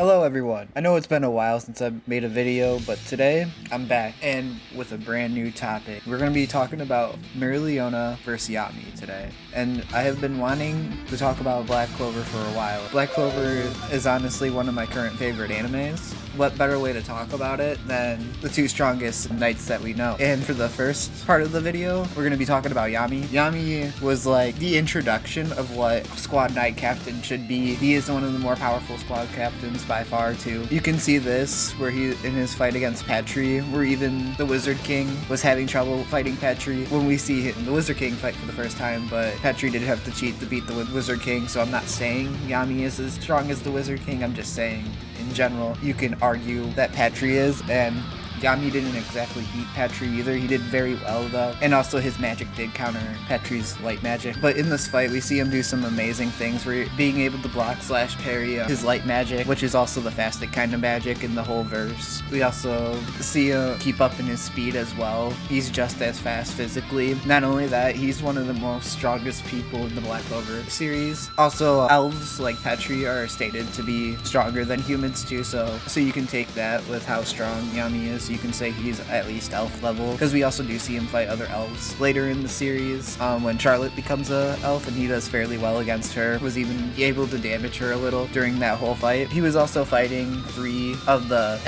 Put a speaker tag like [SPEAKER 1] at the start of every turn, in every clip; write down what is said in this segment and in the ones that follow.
[SPEAKER 1] Hello everyone. I know it's been a while since I've made a video, but today I'm back and with a brand new topic. We're going to be talking about Mereoleona versus Yami today. And I have been wanting to talk about Black Clover for a while. Black Clover is honestly one of my current favorite animes. What better way to talk about it than the two strongest knights that we know? And for the first part of the video, we're going to be talking about Yami. Yami was like the introduction of what squad knight captain should be. He is one of the more powerful squad captains by far too. You can see this where he in his fight against Petri, where even the Wizard King was having trouble fighting Petri when we see the Wizard King fight for the first time, but Petri did have to cheat to beat the Wizard King, so I'm not saying Yami is as strong as the Wizard King, I'm just saying in general you can argue that Petri is, and Yami didn't exactly beat Petri either. He did very well though, and also his magic did counter Petri's light magic. But in this fight, we see him do some amazing things. We're being able to block / parry his light magic, which is also the fastest kind of magic in the whole verse. We also see him keep up in his speed as well. He's just as fast physically. Not only that, he's one of the most strongest people in the Black Clover series. Also, elves like Petri are stated to be stronger than humans too, so you can take that with how strong Yami is. You can say he's at least elf level, because we also do see him fight other elves later in the series when Charlotte becomes a elf, and he does fairly well against her, was even able to damage her a little during that whole fight. He was also fighting three of the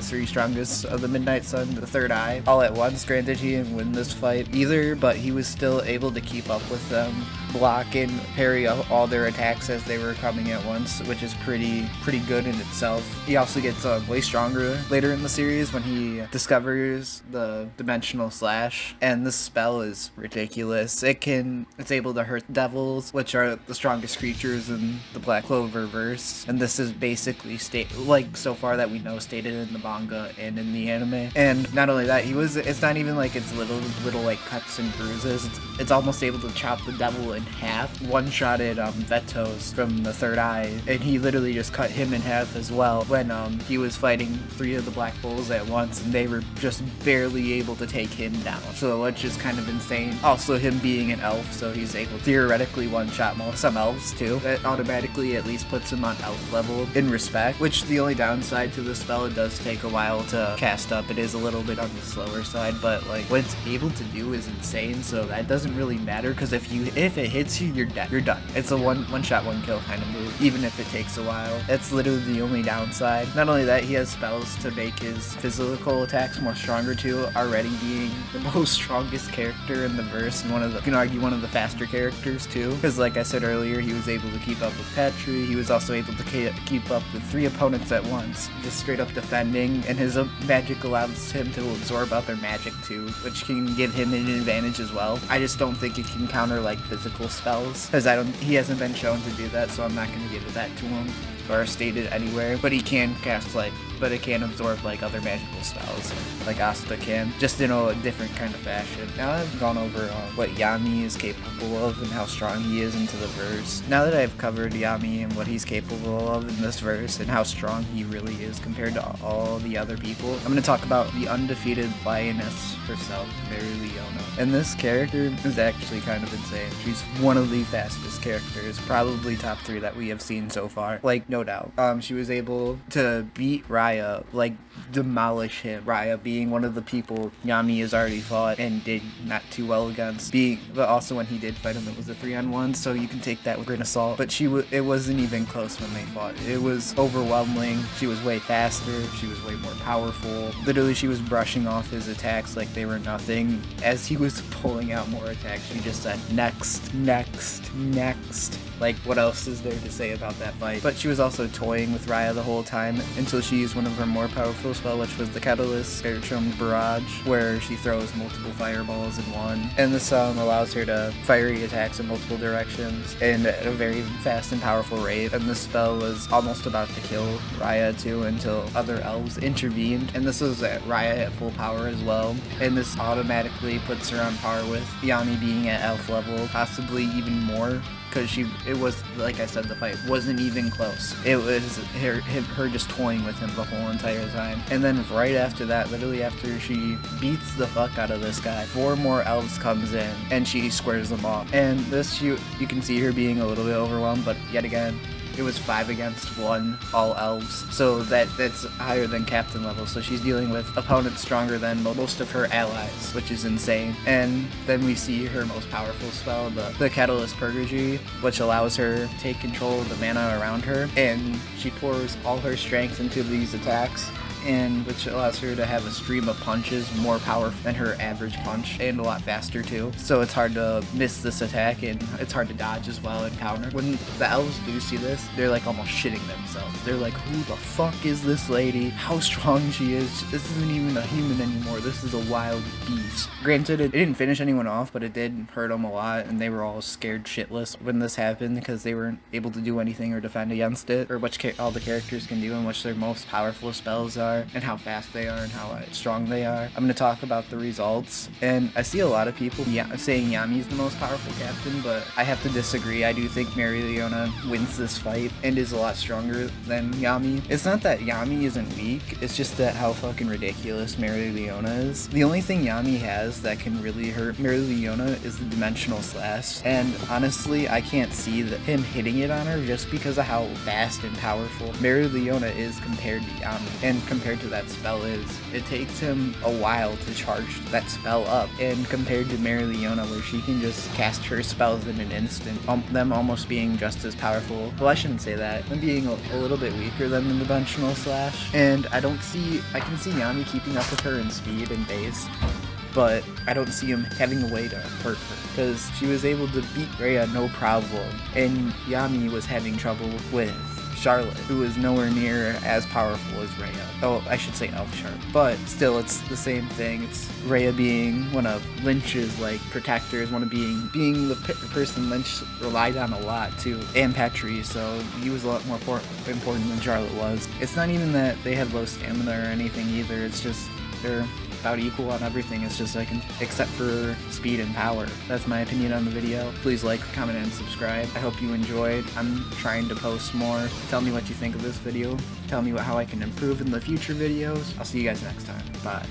[SPEAKER 1] three strongest of the Midnight Sun, the third eye, all at once. Granted, he didn't win this fight either, but he was still able to keep up with them, block and parry all their attacks as they were coming at once, which is pretty good in itself. He also gets way stronger later in the series when he discovers the dimensional slash, and this spell is ridiculous. It's able to hurt devils, which are the strongest creatures in the Black Clover verse, and this is basically so far that we know stated in the manga and in the anime. And not only that, it's not even like it's little like cuts and bruises. It's almost able to chop the devil in half. One-shotted Vetos from the third eye, and he literally just cut him in half as well when he was fighting three of the Black Bulls at once, and they were just barely able to take him down, so which is kind of insane. Also, him being an elf, so he's able to theoretically one-shot some elves too. That automatically at least puts him on elf level in respect, which the only downside to the spell, it does take a while to cast up. It is a little bit on the slower side, but like what it's able to do is insane, so that doesn't really matter, because if it hits you, you're dead. You're done. It's a one shot, one kill kind of move, even if it takes a while. That's literally the only downside. Not only that, he has spells to make his physical attacks more stronger too, already being the most strongest character in the verse, and you can argue one of the faster characters too, because like I said earlier, he was able to keep up with Petri. He was also able to keep up with three opponents at once, just straight up defending, and his magic allows him to absorb other magic too, which can give him an advantage as well. I just don't think it can counter like physical spells, because he hasn't been shown to do that, so I'm not going to give that to him or stated anywhere. But he can but it can absorb like other magical spells like Asta can, just in a different kind of fashion. Now I've gone over what Yami is capable of and how strong he is into the verse. Now that I've covered Yami and what he's capable of in this verse and how strong he really is compared to all the other people, I'm going to talk about the undefeated lioness herself, Mereoleona. And this character is actually kind of insane. She's one of the fastest characters, probably top 3 that we have seen so far, like no doubt. She was able to beat Raya, like demolish him. Raya being one of the people Yami has already fought and did not too well against, but also when he did fight him, it was a 3-on-1, so you can take that with a grain of salt. But it wasn't even close when they fought. It was overwhelming. She was way faster. She was way more powerful. Literally, she was brushing off his attacks like they were nothing. As he was pulling out more attacks, she just said, next, next, next. Like, what else is there to say about that fight? But she was also toying with Raya the whole time until she used one of her more powerful spell, which was the Catalyst Spectrum Barrage, where she throws multiple fireballs in one. And this allows her to fiery attacks in multiple directions and at a very fast and powerful rate. And this spell was almost about to kill Raya too until other elves intervened. And this was at Raya at full power as well. And this automatically puts her on par with Yami being at elf level, possibly even more. Because it was, like I said, the fight wasn't even close. It was her just toying with him the whole entire time. And then right after that, literally after she beats the fuck out of this guy, 4 more elves comes in and she squares them off. And this, you can see her being a little bit overwhelmed, but yet again, it was 5 against 1, all elves. So that's higher than captain level. So she's dealing with opponents stronger than most of her allies, which is insane. And then we see her most powerful spell, the Catalyst Purgatory, which allows her to take control of the mana around her, and she pours all her strength into these attacks, and which allows her to have a stream of punches more powerful than her average punch, and a lot faster too. So it's hard to miss this attack, and it's hard to dodge as well and counter. When the elves do see this, they're like almost shitting themselves. They're like, who the fuck is this lady? How strong she is. This isn't even a human anymore. This is a wild beast. Granted, it didn't finish anyone off, but it did hurt them a lot, and they were all scared shitless when this happened because they weren't able to do anything or defend against it, or which all the characters can do and which their most powerful spells are, and how fast they are and how strong they are. I'm going to talk about the results, and I see a lot of people saying Yami is the most powerful captain, but I have to disagree. I do think Mereoleona wins this fight and is a lot stronger than Yami. It's not that Yami isn't weak, it's just that how fucking ridiculous Mereoleona is. The only thing Yami has that can really hurt Mereoleona is the dimensional slash, and honestly I can't see him hitting it on her just because of how fast and powerful Mereoleona is compared to Yami, and compared to that spell is. It takes him a while to charge that spell up, and compared to Mereoleona where she can just cast her spells in an instant, them almost being just as powerful. Well, I shouldn't say that. Them being a little bit weaker than the dimensional slash, and I can see Yami keeping up with her in speed and base, but I don't see him having a way to hurt her, because she was able to beat Rhea no problem, and Yami was having trouble with Charlotte, who is nowhere near as powerful as Rhea. Oh, I should say Elf Sharp. But still, it's the same thing. It's Rhea being one of Lynch's protectors, one of being the person Lynch relied on a lot too, and Petri. So he was a lot more important than Charlotte was. It's not even that they have low stamina or anything either. It's just they're about equal on everything. It's just except for speed and power. That's my opinion on the video. Please like, comment, and subscribe. I hope you enjoyed. I'm trying to post more. Tell me what you think of this video. Tell me how I can improve in the future videos. I'll see you guys next time. Bye.